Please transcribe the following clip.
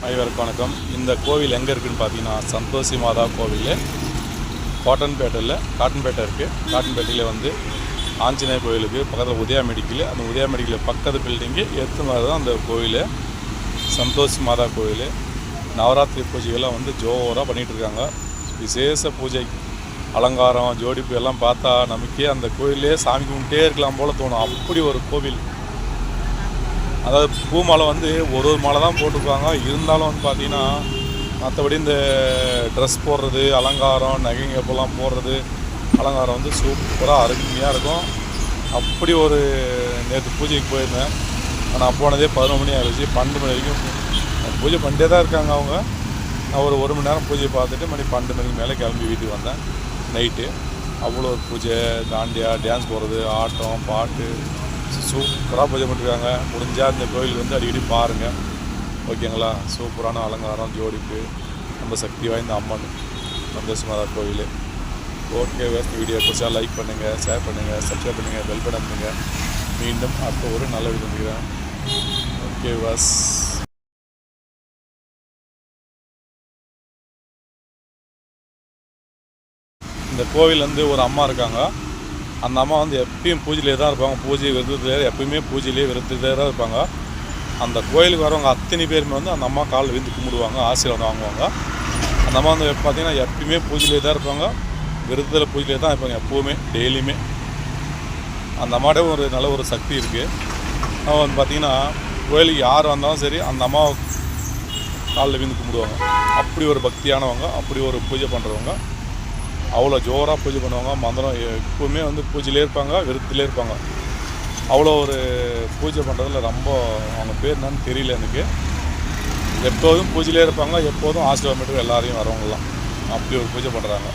அனைவருக்கும் வணக்கம். இந்த கோவில் எங்கே இருக்குதுன்னு பார்த்தீங்கன்னா சந்தோஷி மாதா கோவில் காட்டன்பேட்டை இருக்குது. காட்டன்பேட்டையில் வந்து ஆஞ்சநேயர் கோவிலுக்கு பக்கத்தில் உதயா மெடிக்கல், அந்த உதயா மெடிக்கல் பக்கத்து பில்டிங்கு மாதிரி தான் அந்த கோவில். சந்தோஷி மாதா கோவில் நவராத்திரி பூஜைகள்லாம் வந்து ஜோராக பண்ணிகிட்ருக்காங்க. விசேஷ பூஜை, அலங்காரம், ஜோடிப்பு எல்லாம் பார்த்தா நமக்கே அந்த கோவிலே சாமி கும்பிட்டே இருக்கலாம் போல் தோணும். அப்படி ஒரு கோவில். அதாவது பூ மாலை வந்து ஒரு மாலை தான் போட்டுருப்பாங்க. இருந்தாலும் வந்து பார்த்திங்கன்னா மற்றபடி இந்த ட்ரெஸ் போடுறது, அலங்காரம், நகைங்க எப்போல்லாம் போடுறது, அலங்காரம் வந்து சூப்பராக அருமையாக இருக்கும். அப்படி ஒரு நேற்று பூஜைக்கு போயிருந்தேன். ஆனால் போனதே 11 மணி ஆகிடுச்சு. 12 மணி வரைக்கும் பூஜை பண்ணிட்டே தான் இருக்காங்க அவங்க. நான் ஒரு மணி நேரம் பூஜையை பார்த்துட்டு மணி 12 மணிக்கு மேலே கிளம்பி வீட்டுக்கு வந்தேன் நைட்டு. அவ்வளோ ஒரு பூஜை, தாண்டியா, டான்ஸ் போடுறது, ஆட்டம், பாட்டு, சூப்பராக பூஜை பண்ணிருக்காங்க. முடிஞ்சால் இந்த கோயிலுக்கு வந்து அடிக்கடி பாருங்கள், ஓகேங்களா? சூப்பரான அலங்காரம், ஜோடிப்பு, ரொம்ப சக்தி வாய்ந்த அம்மன் சந்தோஷி மாதா கோவில். ஓகே, வீடியோ பிடிச்சா லைக் பண்ணுங்கள், ஷேர் பண்ணுங்கள், சப்ஸ்கிரைப் பண்ணுங்கள், பெல் பட்டன் பண்ணுங்கள். மீண்டும் அடுத்த ஒரு நல்ல வீடியோ பண்ணிக்கிறேன். Okay was. இந்த கோவில் வந்து ஒரு அம்மா இருக்காங்க. அந்த அம்மா வந்து எப்பயும் பூஜையிலே தான் இருப்பாங்க. பூஜை விரதத்திலே எப்பயுமே பூஜையிலே விரதத்திலே தான் இருப்பாங்க. அந்த கோயிலுக்கு வரவங்க அத்தனை பேருமே வந்து அந்த அம்மா காலில் விழுந்து கும்பிடுவாங்க, ஆசீர்வாதம் வாங்குவாங்க. அந்த அம்மா வந்து பார்த்திங்கன்னா எப்பயுமே பூஜையிலே தான் இருப்பாங்க, விரதத்தில் பூஜையிலே தான் இருப்பாங்க எப்போவுமே, டெய்லியுமே. அந்த அம்மாட்ட ஒரு நல்ல ஒரு சக்தி இருக்குது. அவங்க வந்து பார்த்திங்கன்னா கோயிலுக்கு யார் வந்தாலும் சரி அந்த அம்மா காலில் விழுந்து கும்பிடுவாங்க. அப்படி ஒரு பக்தியானவங்க, அப்படி ஒரு பூஜை பண்ணுறவங்க. அவ்வளோ ஜோராக பூஜை பண்ணுவாங்க. மந்திரம் எப்போவுமே வந்து பூஜையிலே இருப்பாங்க, விருத்திலே இருப்பாங்க. அவ்வளோ ஒரு பூஜை பண்ணுறதுல ரொம்ப, அவங்க பேர் என்னன்னு தெரியல எனக்கு. எப்போதும் பூஜையிலே இருப்பாங்க, எப்போதும் ஆசீர்வாதம் எல்லாரையும் வரவங்கலாம் அப்படி ஒரு பூஜை பண்ணுறாங்க.